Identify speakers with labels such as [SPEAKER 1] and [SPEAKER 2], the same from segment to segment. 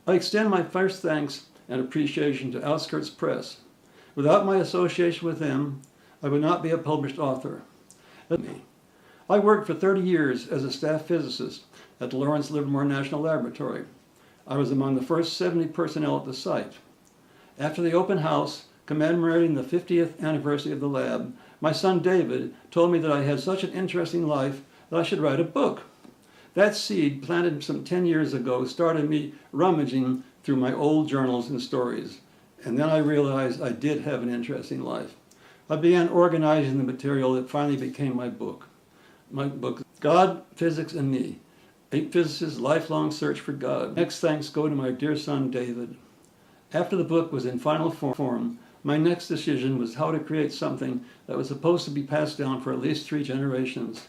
[SPEAKER 1] I extend my first thanks and appreciation to Outskirts Press. Without my association with them, I would not be a published author. I worked for 30 years as a staff physicist at the Lawrence Livermore National Laboratory. I was among the first 70 personnel at the site. After the open house commemorating the 50th anniversary of the lab, my son David told me that I had such an interesting life that I should write a book. That seed, planted some 10 years ago, started me rummaging through my old journals and stories. And then I realized I did have an interesting life. I began organizing the material that finally became my book. My book, God, Physics, and Me, a physicist's lifelong search for God. Next thanks go to my dear son David. After the book was in final form, my next decision was how to create something that was supposed to be passed down for at least 3 generations.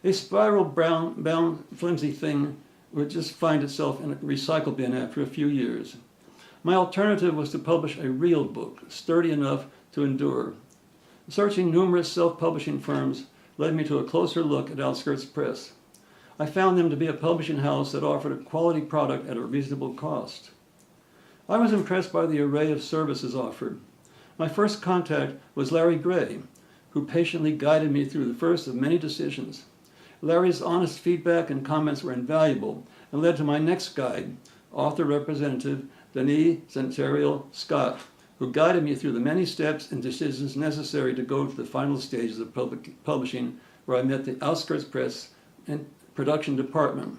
[SPEAKER 1] A spiral-bound, flimsy thing would just find itself in a recycle bin after a few years. My alternative was to publish a real book, sturdy enough to endure. Searching numerous self-publishing firms led me to a closer look at Outskirts Press. I found them to be a publishing house that offered a quality product at a reasonable cost. I was impressed by the array of services offered. My first contact was Larry Gray, who patiently guided me through the first of many decisions. Larry's honest feedback and comments were invaluable and led to my next guide, author representative Denis Centurial Scott, who guided me through the many steps and decisions necessary to go to the final stages of publishing, where I met the Outskirts Press and production department.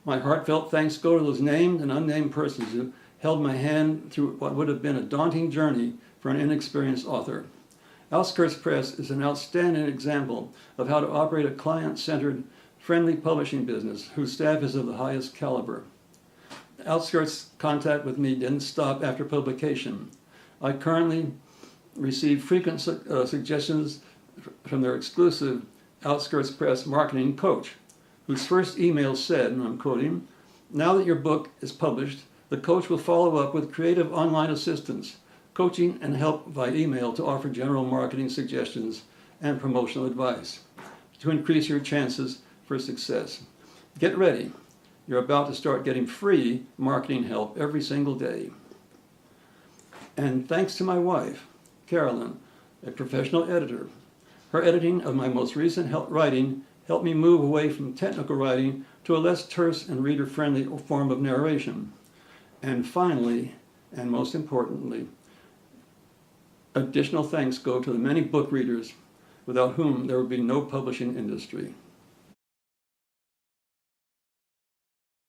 [SPEAKER 1] My heartfelt thanks go to those named and unnamed persons who held my hand through what would have been a daunting journey for an inexperienced author. Outskirts Press is an outstanding example of how to operate a client-centered, friendly publishing business whose staff is of the highest caliber. Outskirts' contact with me didn't stop after publication. I currently receive frequent suggestions from their exclusive Outskirts Press marketing coach, whose first email said, and I'm quoting, "Now that your book is published, the coach will follow up with creative online assistance, coaching and help via email to offer general marketing suggestions and promotional advice to increase your chances for success. Get ready. You're about to start getting free marketing help every single day." And thanks to my wife, Carolyn, a professional editor. Her editing of my most recent writing helped me move away from technical writing to a less terse and reader-friendly form of narration. And finally, and most importantly, additional thanks go to the many book readers without whom there would be no publishing industry.